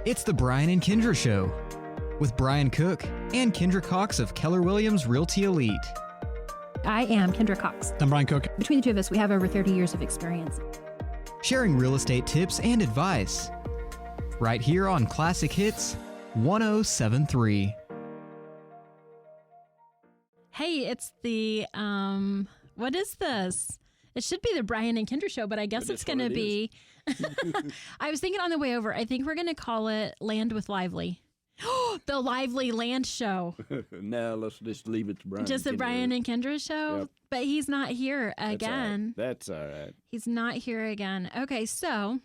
It's the Brian and Kindra Show with Brian Cook and Kindra Cox of Keller Williams Realty Elite. I am Kendra Cox. I'm Brian Cook. Between the two of us, we have over 30 years of experience. Sharing real estate tips and advice. Right here on Classic Hits 1073. Hey, it's the, what is this? It should be the Brian and Kindra Show, but I guess it's going to be, I was thinking on the way over, I think we're going to call it Land with Lively. The Lively Land Show. No, let's just leave it to Brian. Just the Brian and Kindra Show? Yep. But he's not here again. That's all right. He's not here again. Okay, so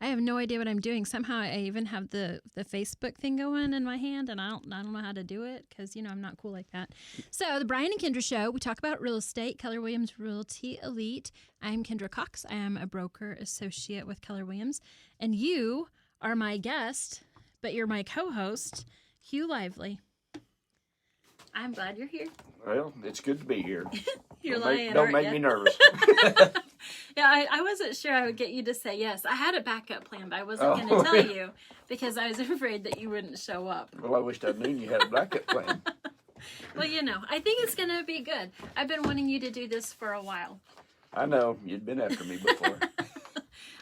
I have no idea what I'm doing. Somehow I even have the Facebook thing going in my hand, and I don't know how to do it because, I'm not cool like that. So the Brian and Kindra Show, we talk about real estate, Keller Williams Realty Elite. I'm Kendra Cox. I am a broker associate with Keller Williams, and you are my guest, but you're my co-host, Hugh Lively. I'm glad you're here. Well, it's good to be here. You're lying. Don't make me nervous. Yeah, I wasn't sure I would get you to say yes. I had a backup plan, but I wasn't going to tell you because I was afraid that you wouldn't show up. Well, I wished I'd known you had a backup plan. Well, I think it's going to be good. I've been wanting you to do this for a while. I know. You'd been after me before.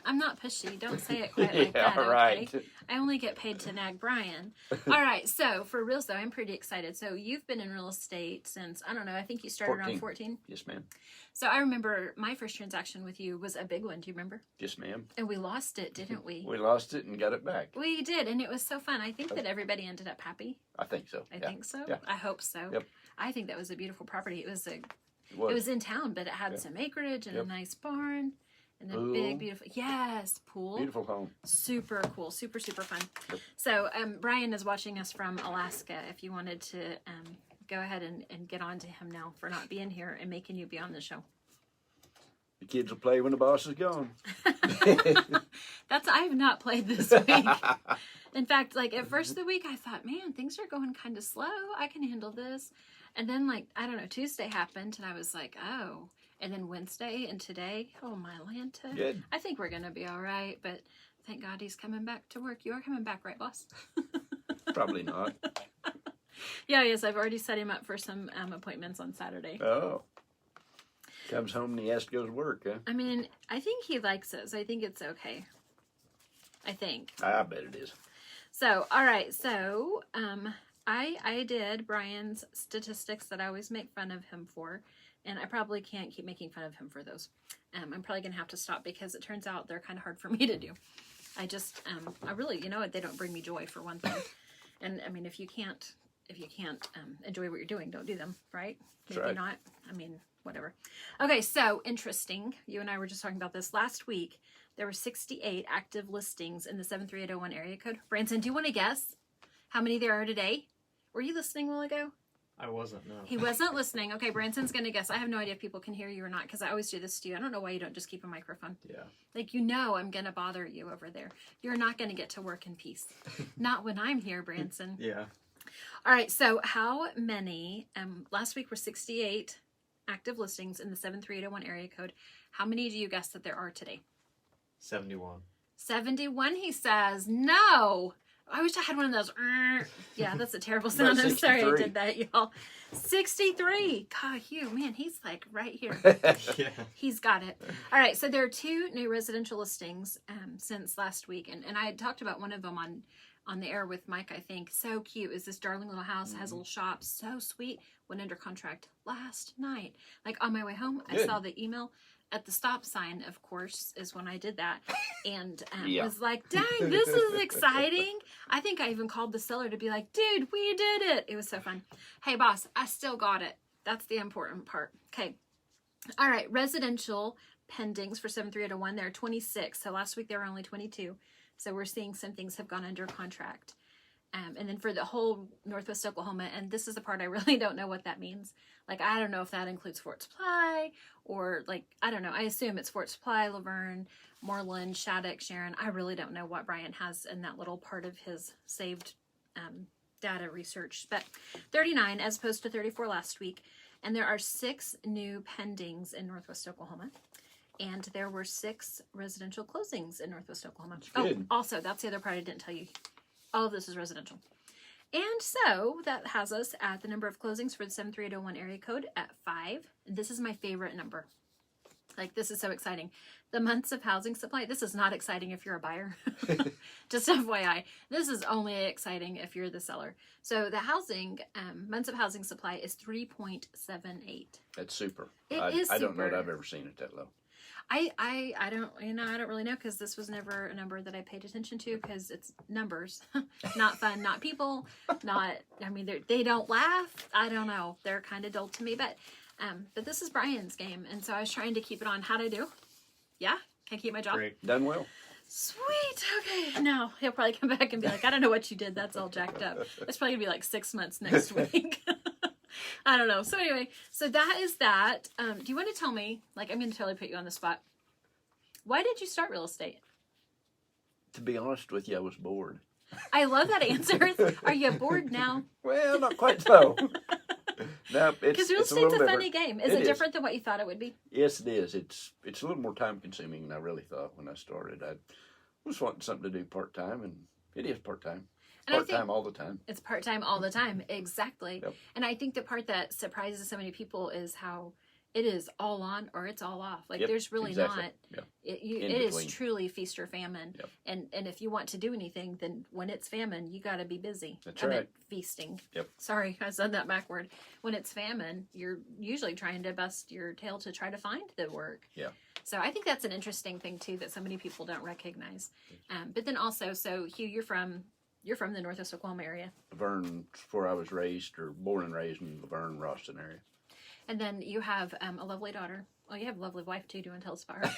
I'm not pushy. Don't say it quite like that, okay? Right. I only get paid to nag Brian. All right, so for real, though, I'm pretty excited. So you've been in real estate since, I don't know, I think you started around 14. Yes, ma'am. So I remember my first transaction with you was a big one. Do you remember? Yes, ma'am. And we lost it, didn't we? We lost it and got it back. We did, and it was so fun. I think that everybody ended up happy. I think so. I think so. Yeah. I hope so. Yep. I think that was a beautiful property. It was It it was in town, but it had some acreage and a nice barn and a big, beautiful pool. Beautiful home. Super cool, super fun. Yep. So Brian is watching us from Alaska. If you wanted to go ahead and get on to him now for not being here and making you be on the show. The kids will play when the boss is gone. I have not played this week. In fact, at first of the week, I thought, man, things are going kind of slow. I can handle this. And then, I don't know, Tuesday happened, and I was like, oh. And then Wednesday and today, oh, my Lanta. Good. I think we're going to be all right, but thank God he's coming back to work. You are coming back, right, boss? Probably not. Yes, I've already set him up for some appointments on Saturday. Oh. Comes home and he has to go to work, huh? I mean, I think he likes it, so I think it's okay. I think. I bet it is. So, all right. So, I did Brian's statistics that I always make fun of him for, and I probably can't keep making fun of him for those. I'm probably going to have to stop because it turns out they're kind of hard for me to do. I just, I really, they don't bring me joy for one thing. And I mean, if you can't enjoy what you're doing, don't do them, right? Maybe right. not. I mean, whatever. Okay, so interesting. You and I were just talking about this last week. There were 68 active listings in the 73801 area code. Branson, do you want to guess how many there are today? Were you listening a while ago? I wasn't, no. He wasn't listening. Okay, Branson's going to guess. I have no idea if people can hear you or not because I always do this to you. I don't know why you don't just keep a microphone. Yeah. I'm going to bother you over there. You're not going to get to work in peace. Not when I'm here, Branson. Yeah. All right, so how many, last week were 68 active listings in the 73801 area code. How many do you guess that there are today? 71. 71, he says. No. I wish I had one of those. Yeah, that's a terrible sound. I'm sorry I did that, y'all. 63. God, Hugh, man, he's right here. Yeah. He's got it. All right, so there are 2 new residential listings since last week, and I had talked about one of them on the air with Mike, I think. So cute. Is this darling little house, has a little shop, so sweet. Went under contract last night. On my way home, Good. I saw the email at the stop sign, of course, is when I did that. And was like, dang, this is exciting. I think I even called the seller to be like, dude, we did it. It was so fun. Hey, boss, I still got it. That's the important part. Okay. All right. Residential pendings for 73801. There are 26. So last week there were only 22. So we're seeing some things have gone under contract. And then for the whole Northwest Oklahoma, and this is the part I really don't know what that means. I don't know if that includes Fort Supply or I don't know. I assume it's Fort Supply, Laverne, Moreland, Shattuck, Sharon. I really don't know what Brian has in that little part of his saved data research. But 39 as opposed to 34 last week. And there are 6 new pendings in Northwest Oklahoma. and there were 6 residential closings in Northwest Oklahoma. Good. Oh, also, that's the other part I didn't tell you. All of this is residential. And so that has us at the number of closings for the 73801 area code at 5. This is my favorite number. Like, this is so exciting. The months of housing supply, this is not exciting if you're a buyer. Just FYI, this is only exciting if you're the seller. So the housing, months of housing supply is 3.78. That's super. It is I don't know that super. I've ever seen it that low. I don't, I don't really know, because this was never a number that I paid attention to, because it's numbers, not fun, not people, not, I mean, they don't laugh. I don't know. They're kind of dull to me, but this is Brian's game. And so I was trying to keep it on. How'd I do? Yeah. Can I keep my job? Great. Done well. Sweet. Okay. No, he'll probably come back and be like, I don't know what you did. That's all jacked up. It's probably gonna be like 6 months next week. I don't know. So anyway, so that is that. Do you want to tell me, like, I'm going to totally put you on the spot. Why did you start real estate? To be honest with you, I was bored. I love that answer. Are you bored now? Well, not quite so. No, Because real it's estate's a little funny different. game. Is it different than what you thought it would be? Yes, it is. It's a little more time consuming than I really thought when I started. I was wanting something to do part time, and it is part time. And I Part time think all the time. it's part-time all the time. Exactly. Yep. And I think the part that surprises so many people is how it is all on or it's all off. Like, Yep, there's really exactly. not. Yep. It is between. truly feast or famine. Yep. And if you want to do anything, then when it's famine, you got to be busy. That's I meant right. feasting. Yep. Sorry, I said that backward. When it's famine, you're usually trying to bust your tail to try to find the work. Yeah. So I think that's an interesting thing too that so many people don't recognize. But then also, so Hugh, you're from the Northwest Oklahoma area. Laverne, where I was raised, or born and raised in Laverne, Ralston area. And then you have a lovely daughter. Oh, you have a lovely wife too. Do you want to tell us about her?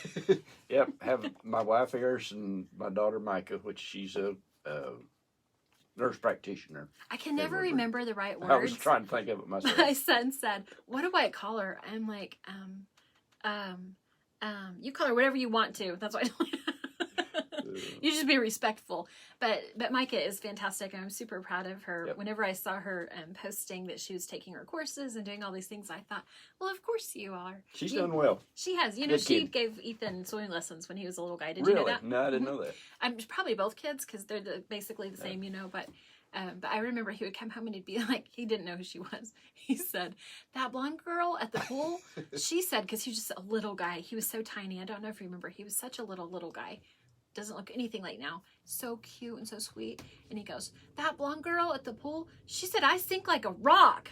Yep, have my wife Eris and my daughter Micah, which she's a nurse practitioner. I can never Woodward. remember the right words. I was trying to think of it myself. My son said, "What do I call her?" I'm like, you call her whatever you want to. That's what I told you. You just be respectful. But Micah is fantastic, and I'm super proud of her. Yep. Whenever I saw her posting that she was taking her courses and doing all these things, I thought, well, of course you are. She's done well. She has. You know, Good she kid. gave Ethan swimming lessons when he was a little guy. Did Really? you know that? No, I didn't know that. I'm probably both kids, because they're basically the same, you know, but I remember he would come home and he'd be like, he didn't know who she was. He said, that blonde girl at the pool, she said, because he was just a little guy. He was so tiny. I don't know if you remember. He was such a little guy. Doesn't look anything like now. So cute and so sweet. And he goes, that blonde girl at the pool, she said, I sink like a rock.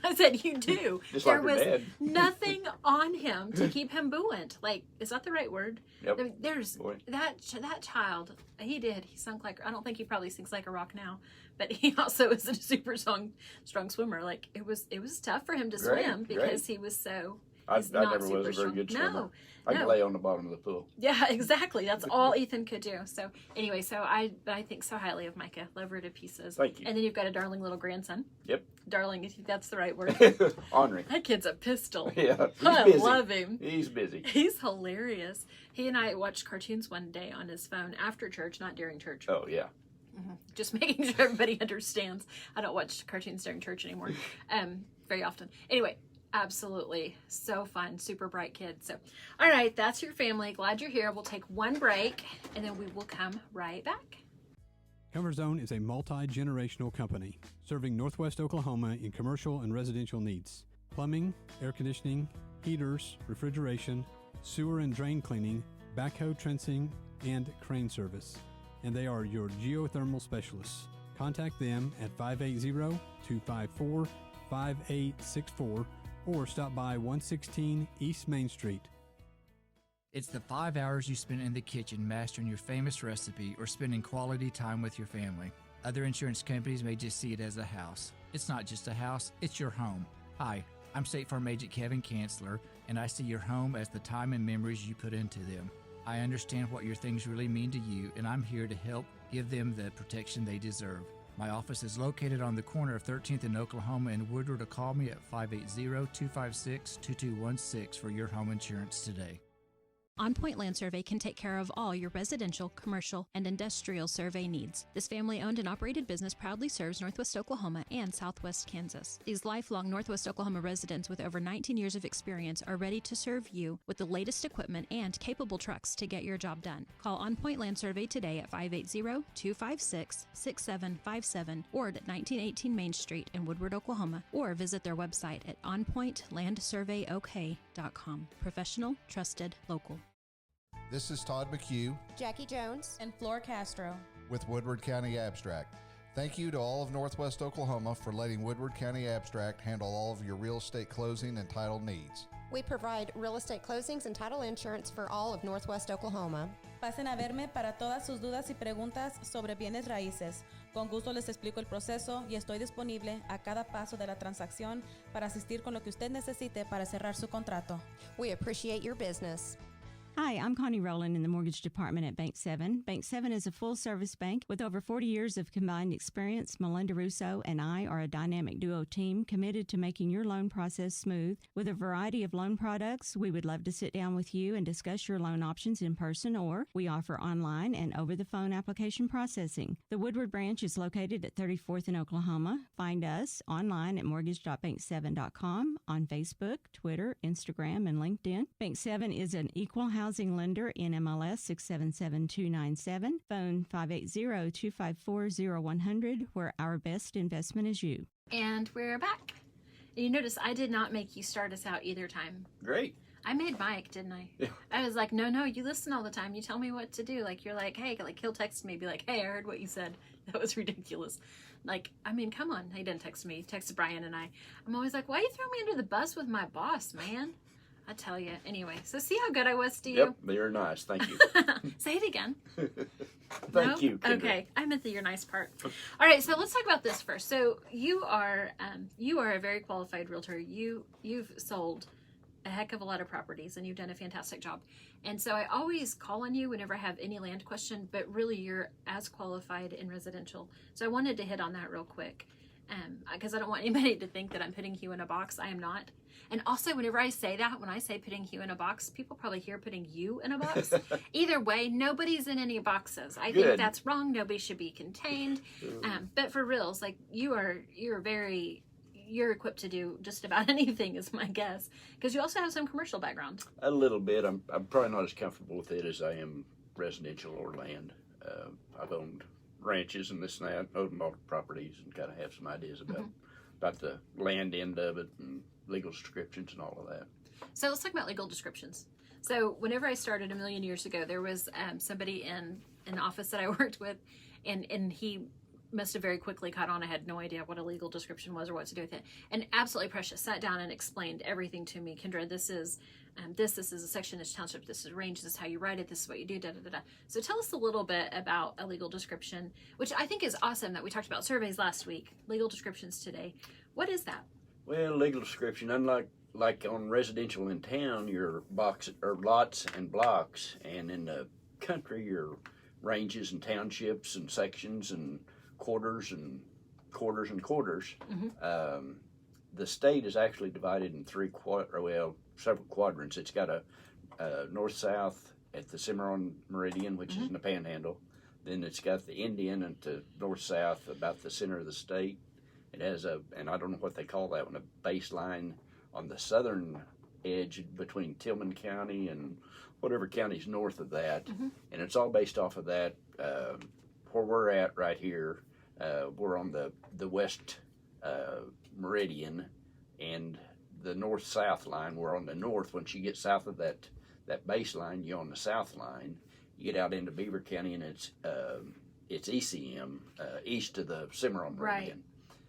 I said, you do. Just There like her was dad. nothing on him to keep him buoyant. Like, is that the right word? Yep. There's Boy. that child. He sunk like, I don't think he probably sinks like a rock now, but he also is a super strong swimmer. Like, it was tough for him to Great, swim because he was so. I he's never not was super a very strong. good swimmer. No. I could lay on the bottom of the pool. Yeah, exactly. That's all Ethan could do. So anyway, so I think so highly of Micah. Love her to pieces. Thank you. And then you've got a darling little grandson. Yep. Darling, if that's the right word. Ornery. That kid's a pistol. Yeah, he's I busy. love him. He's busy. He's hilarious. He and I watched cartoons one day on his phone after church, not during church. Oh, yeah. Just making sure everybody understands. I don't watch cartoons during church anymore, very often. Anyway, absolutely so fun, super bright kid. So, all right, that's your family. Glad you're here. We'll take one break, and then we will come right back. Comfort Zone is a multi-generational company serving Northwest Oklahoma in commercial and residential needs. Plumbing, air conditioning, heaters, refrigeration, sewer and drain cleaning, backhoe trencing, and crane service. And they are your geothermal specialists. Contact them at 580-254-5864 or stop by 116 East Main Street. It's the 5 hours you spend in the kitchen mastering your famous recipe or spending quality time with your family. Other insurance companies may just see it as a house. It's not just a house, it's your home. Hi, I'm State Farm Agent Kevin Kanzler, and I see your home as the time and memories you put into them. I understand what your things really mean to you, and I'm here to help give them the protection they deserve. My office is located on the corner of 13th and Oklahoma and Woodward, or call me at 580-256-2216 for your home insurance today. On Point Land Survey can take care of all your residential, commercial, and industrial survey needs. This family-owned and operated business proudly serves Northwest Oklahoma and Southwest Kansas. These lifelong Northwest Oklahoma residents with over 19 years of experience are ready to serve you with the latest equipment and capable trucks to get your job done. Call On Point Land Survey today at 580-256-6757 or at 1918 Main Street in Woodward, Oklahoma, or visit their website at onpointlandsurveyok.com. Professional, trusted, local. This is Todd McHugh, Jackie Jones, and Flor Castro with Woodward County Abstract. Thank you to all of Northwest Oklahoma for letting Woodward County Abstract handle all of your real estate closing and title needs. We provide real estate closings and title insurance for all of Northwest Oklahoma. Pasen a verme para todas sus dudas y preguntas sobre bienes raíces. Con gusto les explico el proceso y estoy disponible a cada paso de la transacción para asistir con lo que usted necesite para cerrar su contrato. We appreciate your business. Hi, I'm Connie Rowland in the mortgage department at Bank 7. Bank 7 is a full-service bank with over 40 years of combined experience. Melinda Russo and I are a dynamic duo team committed to making your loan process smooth. With a variety of loan products, we would love to sit down with you and discuss your loan options in person, or we offer online and over-the-phone application processing. The Woodward branch is located at 34th in Oklahoma. Find us online at mortgage.bank7.com, on Facebook, Twitter, Instagram, and LinkedIn. Bank 7 is an equal housing lender in MLS 677297, phone 580-254-0100, where our best investment is you. And we're back. You notice I did not make you start us out either time. Great. I made Mike, didn't I? Yeah. I was like, no, you listen all the time. You tell me what to do. Like, you're like, hey, like he'll text me, be like, hey, I heard what you said. That was ridiculous. Like, I mean, come on. He didn't text me. He texted Brian and I. I'm always like, why you throw me under the bus with my boss, man? I tell you. Anyway, so see how good I was to you? Yep, you're nice. Thank you. Say it again. Thank you, Kindra. Okay, I meant the you're nice part. All right, so let's talk about this first. So you are a very qualified realtor. You've sold a heck of a lot of properties, and you've done a fantastic job. And so I always call on you whenever I have any land question, but really you're as qualified in residential. So I wanted to hit on that real quick, because I don't want anybody to think that I'm putting Hugh in a box. I am not. And also, whenever I say that, when I say putting Hugh in a box, people probably hear putting you in a box. Either way, nobody's in any boxes. I think that's wrong. Nobody should be contained. But for reals, like you're equipped to do just about anything, is my guess. Because you also have some commercial background. A little bit. I'm probably not as comfortable with it as I am residential or land. I've owned ranches and this and that, owned multiple properties, and kind of have some ideas about the land end of it and legal descriptions and all of that. So let's talk about legal descriptions. So whenever I started a million years ago, there was somebody in an office that I worked with, and he must have very quickly caught on. I had no idea what a legal description was or what to do with it. And absolutely precious sat down and explained everything to me. Kindra, this is a section, this township, this is a range, this is how you write it, this is what you do, da-da-da-da. So tell us a little bit about a legal description, which I think is awesome that we talked about surveys last week, legal descriptions today. What is that? Well, legal description, unlike on residential in town, your box or lots and blocks, and in the country, your ranges and townships and sections and quarters and quarters and quarters. The state is actually divided in several quadrants. It's got a north-south at the Cimarron Meridian, which is in the Panhandle. Then it's got the Indian at the north-south, about the center of the state. It has and I don't know what they call that one, a baseline on the southern edge between Tillman County and whatever county's north of that. And it's all based off of that. Where we're at right here, we're on the west meridian, and the north-south line, we're on the north. Once you get south of that baseline, you're on the south line. You get out into Beaver County, and it's ECM, east of the Cimarron Meridian. Right.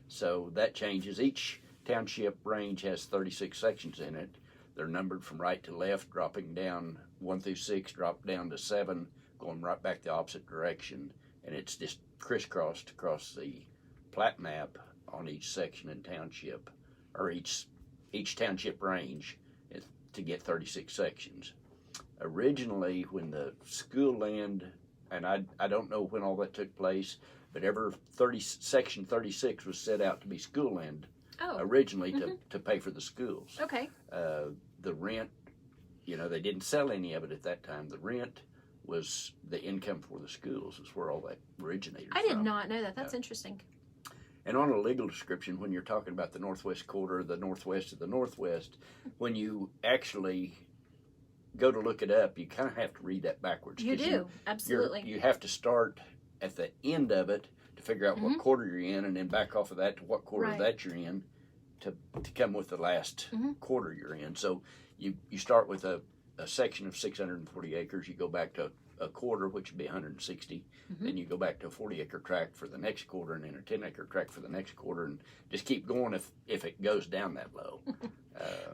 So that changes. Each township range has 36 sections in it. They're numbered from right to left, dropping down 1 through 6, drop down to 7, going right back the opposite direction. And it's just crisscrossed across the plat map on each section and township, or each township range, to get 36 sections. Originally, when the school land, and I don't know when all that took place, but section 36 was set out to be school land originally to pay for the schools. Okay. The rent they didn't sell any of it at that time. The rent was the income for the schools. Is where all that originated I from. did not know that. That's interesting. And on a legal description, when you're talking about the northwest quarter, the northwest of the northwest, when you actually go to look it up, you kind of have to read that backwards. You do, absolutely. You have to start at the end of it to figure out what quarter you're in, and then back off of that to what quarter that you're in to come with the last quarter you're in. So you start with a section of 640 acres, you go back to a quarter, which would be 160. Then you go back to a 40-acre tract for the next quarter, and then a 10-acre tract for the next quarter, and just keep going if it goes down that low.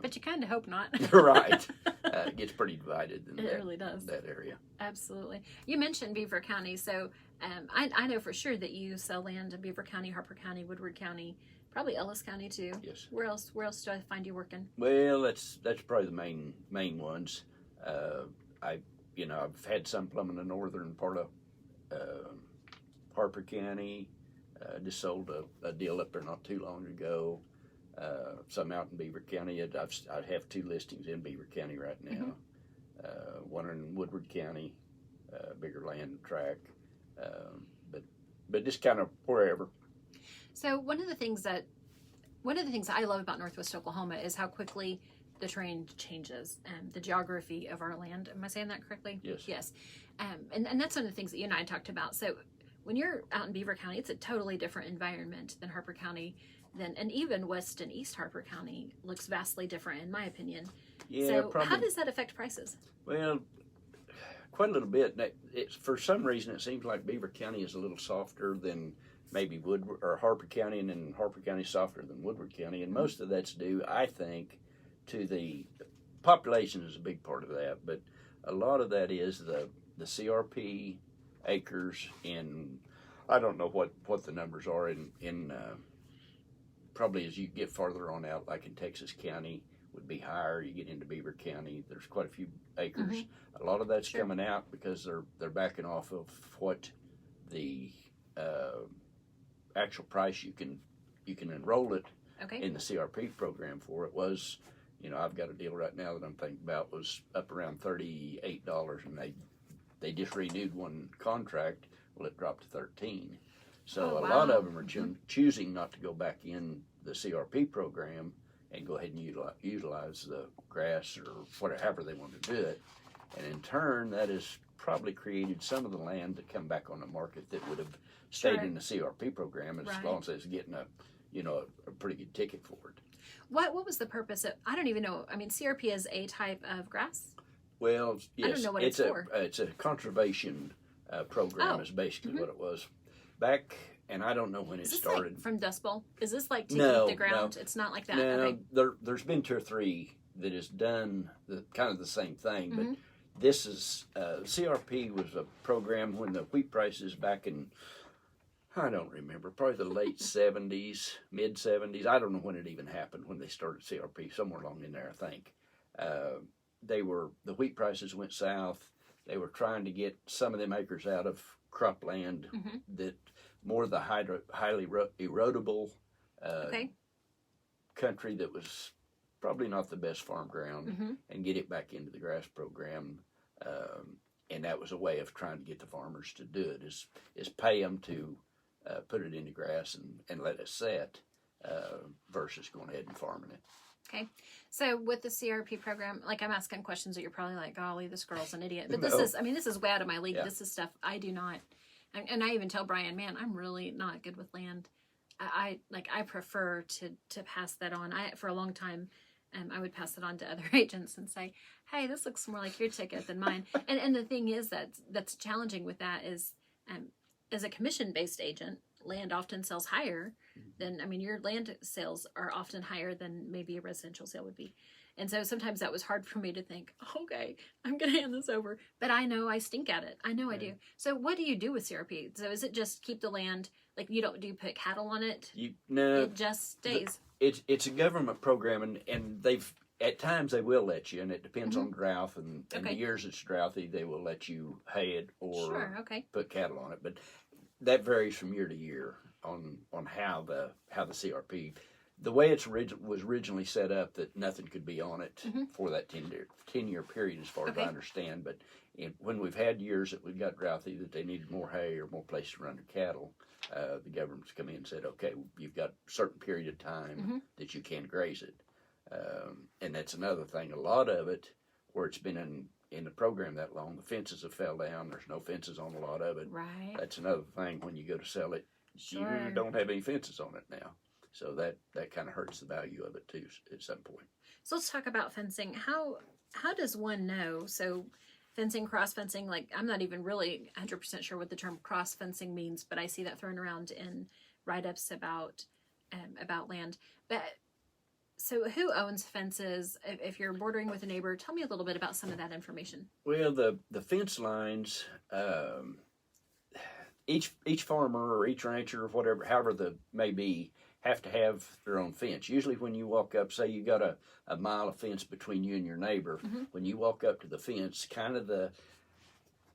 But you kind of hope not. Right. It gets pretty divided in really does. That area. Absolutely. You mentioned Beaver County, so I know for sure that you sell land in Beaver County, Harper County, Woodward County, probably Ellis County too. Yes. Where else do I find you working? Well, that's probably the main ones. I've had some plumb in the northern part of Harper County. Just sold a deal up there not too long ago. Some out in Beaver County. I have 2 listings in Beaver County right now. One in Woodward County, bigger land tract. But just kind of wherever. So one of the things I love about Northwest Oklahoma is how quickly the terrain changes and the geography of our land. Am I saying that correctly? Yes. Yes. And that's one of the things that you and I talked about. So when you're out in Beaver County, it's a totally different environment than Harper County. And even West and East Harper County looks vastly different, in my opinion. Yeah, so probably. How does that affect prices? Well, quite a little bit. For some reason, it seems like Beaver County is a little softer than maybe Woodward or Harper County, and then Harper County softer than Woodward County. And most of that's due, I think, to the population is a big part of that, but a lot of that is the CRP acres in, I don't know what the numbers are in probably as you get farther on out, like in Texas County would be higher. You get into Beaver County, there's quite a few acres. A lot of that's coming out because they're backing off of what the actual price you can enroll it in the CRP program for. It was, I've got a deal right now that I'm thinking about was up around $38, and they just renewed one contract. Well, it dropped to $13. So a lot of them are choosing not to go back in the CRP program and go ahead and utilize the grass or whatever they want to do it. And in turn, that has probably created some of the land to come back on the market that would have stayed in the CRP program as long as it's getting a pretty good ticket for it. What was the purpose of? I don't even know. I mean, CRP is a type of grass. Well, yes, I don't know what it's for. It's a conservation program. Is basically what it was back. And I don't know when it started. Like from Dust Bowl? Is this like to keep the ground? No. It's not like that. No, there's been 2 or 3 that has done kind of the same thing, but this is CRP was a program when the wheat prices back in, I don't remember, probably the late 70s, mid 70s. I don't know when it even happened when they started CRP, somewhere along in there, I think. The wheat prices went south. They were trying to get some of them acres out of cropland that more of the highly erodible country that was probably not the best farm ground and get it back into the grass program. And that was a way of trying to get the farmers to do it, is pay them to put it into grass and let it set versus going ahead and farming it. Okay. So with the CRP program, like I'm asking questions that you're probably like, golly, this girl's an idiot. But this is way out of my league. Yeah. This is stuff I do not. And I even tell Brian, man, I'm really not good with land. I prefer to pass that on. For a long time, I would pass it on to other agents and say, hey, this looks more like your ticket than mine. And the thing is that's challenging with that is, as a commission-based agent, land often sells higher than, your land sales are often higher than maybe a residential sale would be. And so sometimes that was hard for me to think, okay, I'm going to hand this over. But I know I stink at it. I know I do. So what do you do with CRP? So is it just keep the land, like do you put cattle on it? No. It just stays? It's a government program, and at times they will let you, and it depends on drought, and the years it's drouthy, they will let you hay it or put cattle on it. But that varies from year to year on how the CRP. the way it was originally set up, that nothing could be on it for that 10-year period, as far as I understand. But when we've had years that we've got drouthy, that they needed more hay or more place to run their cattle, the government's come in and said, okay, you've got a certain period of time that you can graze it. And that's another thing. A lot of it, where it's been in the program that long, the fences have fell down. There's no fences on a lot of it. Right. That's another thing when you go to sell it. You don't have any fences on it now. So that kind of hurts the value of it too at some point. So let's talk about fencing. How does one know? So fencing, cross fencing, like I'm not even really 100% sure what the term cross fencing means, but I see that thrown around in write-ups about land. But so who owns fences? If you're bordering with a neighbor, tell me a little bit about some of that information. Well, the fence lines, each farmer or each rancher or whatever, however the may be, have to have their own fence. Usually when you walk up, say you got a mile of fence between you and your neighbor, when you walk up to the fence, kind of the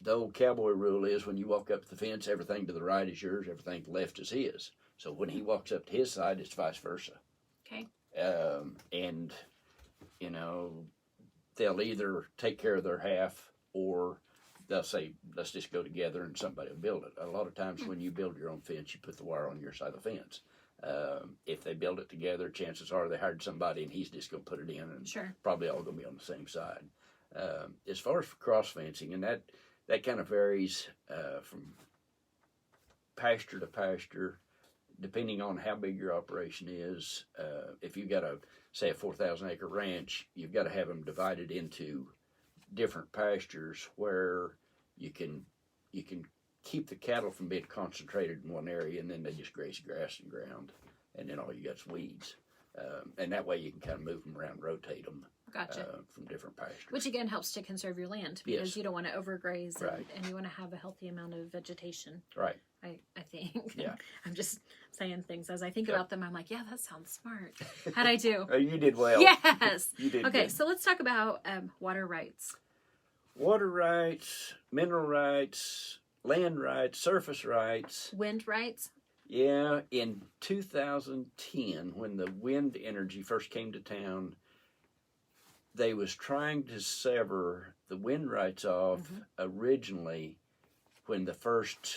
old cowboy rule is when you walk up to the fence, everything to the right is yours, everything to the left is his. So when he walks up to his side, it's vice versa. Okay. And, you know, they'll either take care of their half or they'll say, let's just go together and somebody will build it. A lot of times when you build your own fence, you put the wire on your side of the fence. If they build it together, chances are they hired somebody and he's just going to put it in, and probably all going to be on the same side. As far as for cross fencing, and that kind of varies from pasture to pasture, depending on how big your operation is. If you've got say a 4,000 acre ranch, you've got to have them divided into different pastures where you can keep the cattle from being concentrated in one area, and then they just graze grass and ground, and then all you got is weeds. And that way you can kind of move them around, rotate them from different pastures. Which again helps to conserve your land, because you don't want to overgraze and you want to have a healthy amount of vegetation. Right. I think. Yeah. I'm just saying things as I think about them. I'm like, yeah, that sounds smart. How'd I do? You did well. Yes. You did Okay, good. so let's talk about water rights. Water rights, mineral rights, land rights, surface rights. Wind rights? Yeah, in 2010, when the wind energy first came to town, they was trying to sever the wind rights off originally when the first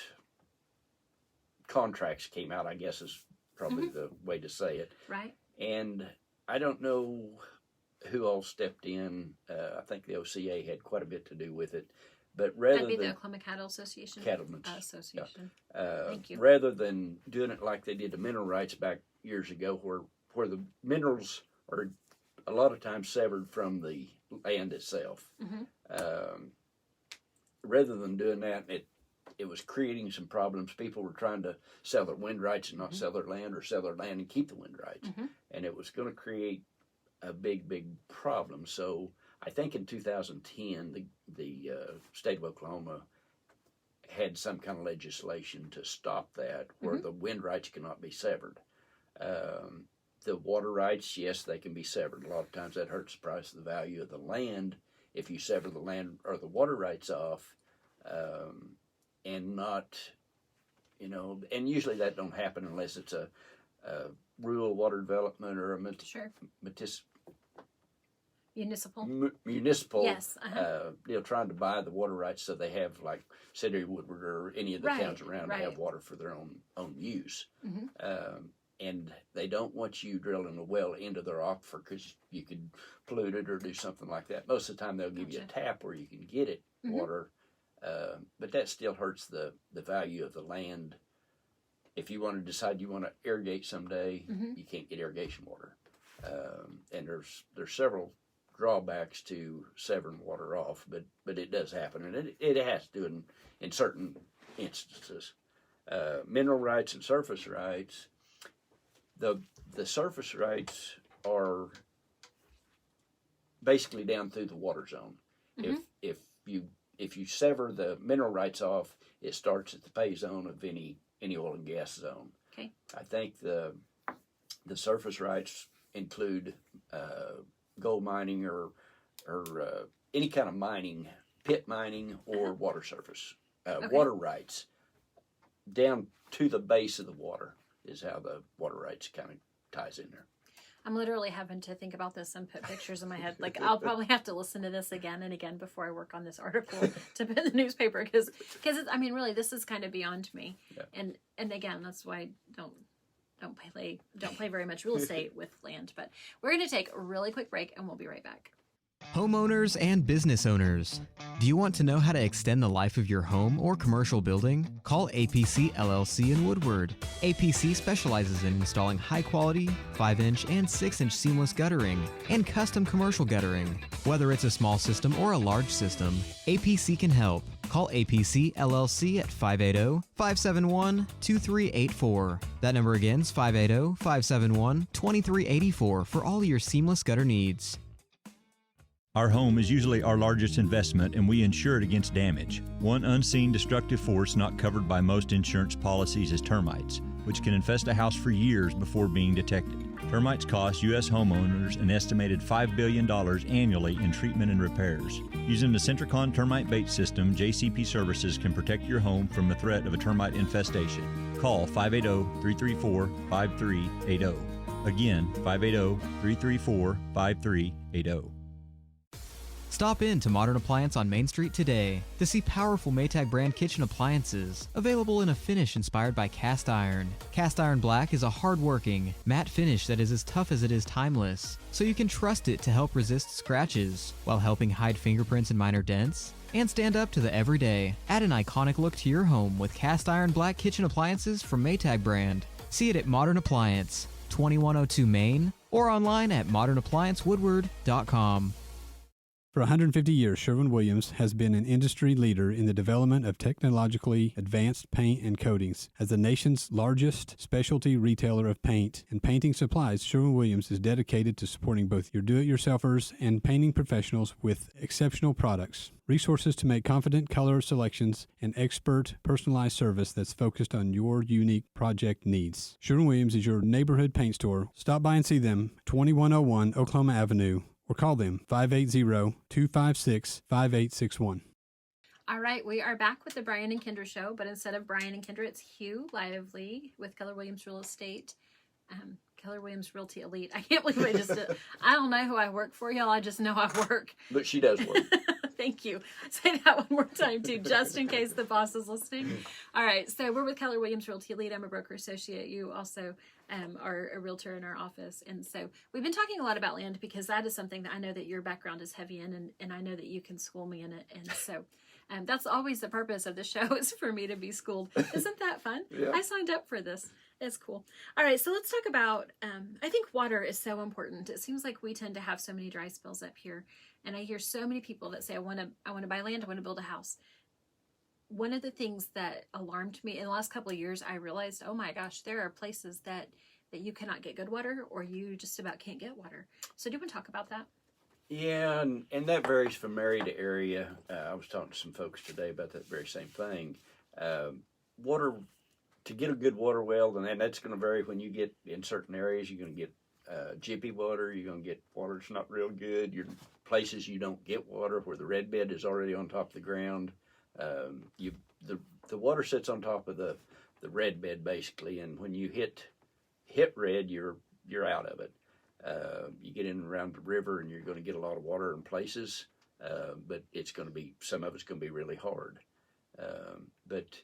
contracts came out, I guess is probably the way to say it. Right. And I don't know who all stepped in. I think the OCA had quite a bit to do with it. But rather That'd be than the Oklahoma Cattle Association. Cattlemen's Association. Thank you. Rather than doing it like they did the mineral rights back years ago, where the minerals are a lot of times severed from the land itself. Rather than doing that, it was creating some problems. People were trying to sell their wind rights and not sell their land, or sell their land and keep the wind rights, and it was going to create a big problem. So I think in 2010, the state of Oklahoma had some kind of legislation to stop that, where the wind rights cannot be severed. The water rights, yes, they can be severed. A lot of times that hurts the price of the value of the land if you sever the land or the water rights off, and not, and usually that don't happen unless it's a rural water development or a municipal yes, trying to buy the water rights, so they have, like City of Woodward or any of the towns around, to have water for their own use. And they don't want you drilling a well into their aquifer because you could pollute it or do something like that. Most of the time they'll give you a tap where you can get it water, but that still hurts the value of the land. If you want to decide you want to irrigate someday, you can't get irrigation water. And there's several drawbacks to severing water off, but it does happen, and it has to do in certain instances. Mineral rights and surface rights. The surface rights are basically down through the water zone. If you sever the mineral rights off, it starts at the pay zone of any oil and gas zone. Okay. I think the surface rights include gold mining or any kind of mining, pit mining, or water surface. Water rights down to the base of the water is how the water rights kind of ties in there. I'm literally having to think about this and put pictures in my head. Like, I'll probably have to listen to this again and again before I work on this article to put in the newspaper because I mean, really, this is kind of beyond me. Yeah. And again, that's why I don't play very much real estate with land. But we're going to take a really quick break, and we'll be right back. Homeowners and business owners, do you want to know how to extend the life of your home or commercial building? Call APC LLC in Woodward. APC specializes in installing high-quality 5-inch and 6-inch seamless guttering and custom commercial guttering. Whether it's a small system or a large system, APC can help. Call APC LLC at 580-571-2384. That number again is 580-571-2384 for all your seamless gutter needs. Our home is usually our largest investment, and we insure it against damage. One unseen destructive force not covered by most insurance policies is termites, which can infest a house for years before being detected. Termites cost U.S. homeowners an estimated $5 billion annually in treatment and repairs. Using the Centricon termite bait system, JCP Services can protect your home from the threat of a termite infestation. Call 580-334-5380. Again, 580-334-5380. Stop in to Modern Appliance on Main Street today to see powerful Maytag brand kitchen appliances available in a finish inspired by cast iron. Cast iron black is a hard-working, matte finish that is as tough as it is timeless, so you can trust it to help resist scratches while helping hide fingerprints and minor dents and stand up to the everyday. Add an iconic look to your home with cast iron black kitchen appliances from Maytag brand. See it at Modern Appliance, 2102 Main, or online at modernappliancewoodward.com. For 150 years, Sherwin-Williams has been an industry leader in the development of technologically advanced paint and coatings. As the nation's largest specialty retailer of paint and painting supplies, Sherwin-Williams is dedicated to supporting both your do-it-yourselfers and painting professionals with exceptional products, resources to make confident color selections, and expert personalized service that's focused on your unique project needs. Sherwin-Williams is your neighborhood paint store. Stop by and see them, 2101 Oklahoma Avenue, or call them 580-256-5861. All right, we are back with the Brian and Kindra Show, but instead of Brian and Kindra, it's Hugh Lively with Keller Williams Real Estate, Keller Williams Realty Elite. I can't believe I just did. I don't know who I work for, y'all. I just know I work. But she does work. Thank you. Say that one more time, too, just in case the boss is listening. All right, so we're with Keller Williams Realty Elite. I'm a broker associate. You also are a realtor in our office. And so we've been talking a lot about land because that is something that I know that your background is heavy in, and I know that you can school me in it. And so that's always the purpose of the show, is for me to be schooled. Isn't that fun? Yeah. I signed up for this. It's cool. All right, so let's talk about, I think water is so important. It seems like we tend to have so many dry spells up here. And I hear so many people that say, I want to buy land, I want to build a house. One of the things that alarmed me in the last couple of years, I realized, oh my gosh, there are places that you cannot get good water, or you just about can't get water. So do you want to talk about that? Yeah, and that varies from area to area. I was talking to some folks today about that very same thing. Water, to get a good water well, and that's going to vary when you get in certain areas. You're going to get jippy water. You're going to get water that's not real good. You're places you don't get water where the red bed is already on top of the ground. The water sits on top of the red bed basically, and when you hit red, you're out of it. You get in around the river, and you're going to get a lot of water in places, but some of it's going to be really hard. But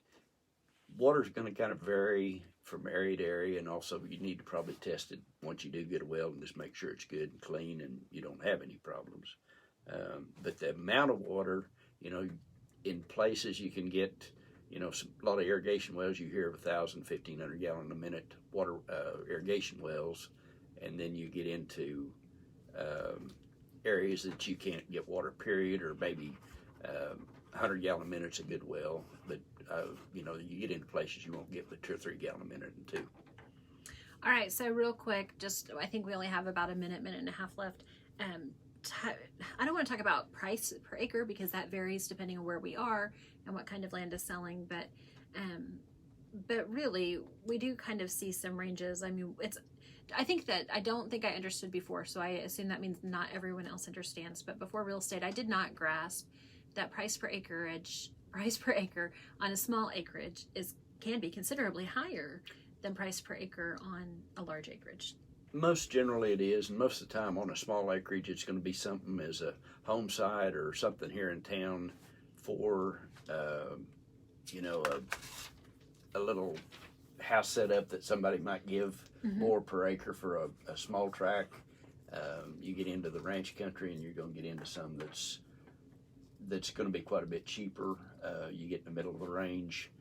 water's going to kind of vary from area to area, and also you need to probably test it once you do get a well and just make sure it's good and clean and you don't have any problems. But the amount of water, in places you can get, a lot of irrigation wells, you hear of 1,000, 1,500 gallon a minute water irrigation wells, and then you get into areas that you can't get water, period, or maybe 100 gallon a minute's a good well, but you get into places you won't get but 2 or 3 gallon a minute and 2. All right, so real quick, I think we only have about a minute and a half left. I don't want to talk about price per acre because that varies depending on where we are and what kind of land is selling, but really we do kind of see some ranges. I mean, I don't think I understood before, so I assume that means not everyone else understands, but before real estate, I did not grasp that price per acre on a small acreage can be considerably higher than price per acre on a large acreage. Most generally it is, and most of the time on a small acreage it's going to be something as a home site or something here in town for, a little house setup that somebody might give more per acre for a small tract. You get into the ranch country and you're going to get into some that's going to be quite a bit cheaper. You get in the middle of the range,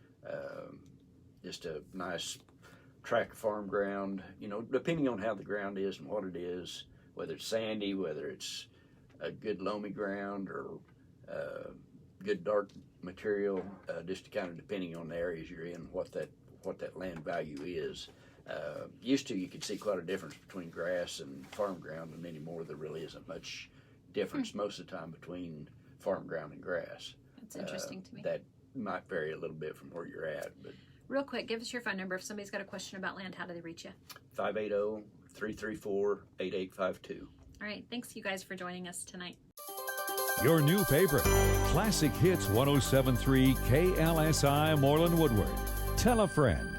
just a nice tract of farm ground, depending on how the ground is and what it is, whether it's sandy, whether it's a good loamy ground or good dark material, just kind of depending on the areas you're in, what that land value is. Used to, you could see quite a difference between grass and farm ground, and anymore there really isn't much difference most of the time between farm ground and grass. That's interesting to me. That might vary a little bit from where you're at, but real quick, give us your phone number. If somebody's got a question about land, how do they reach you? 580-334-8852. All right. Thanks, you guys, for joining us tonight. Your new favorite, Classic Hits 107.3 KLSI Moreland Woodward. Tell a friend.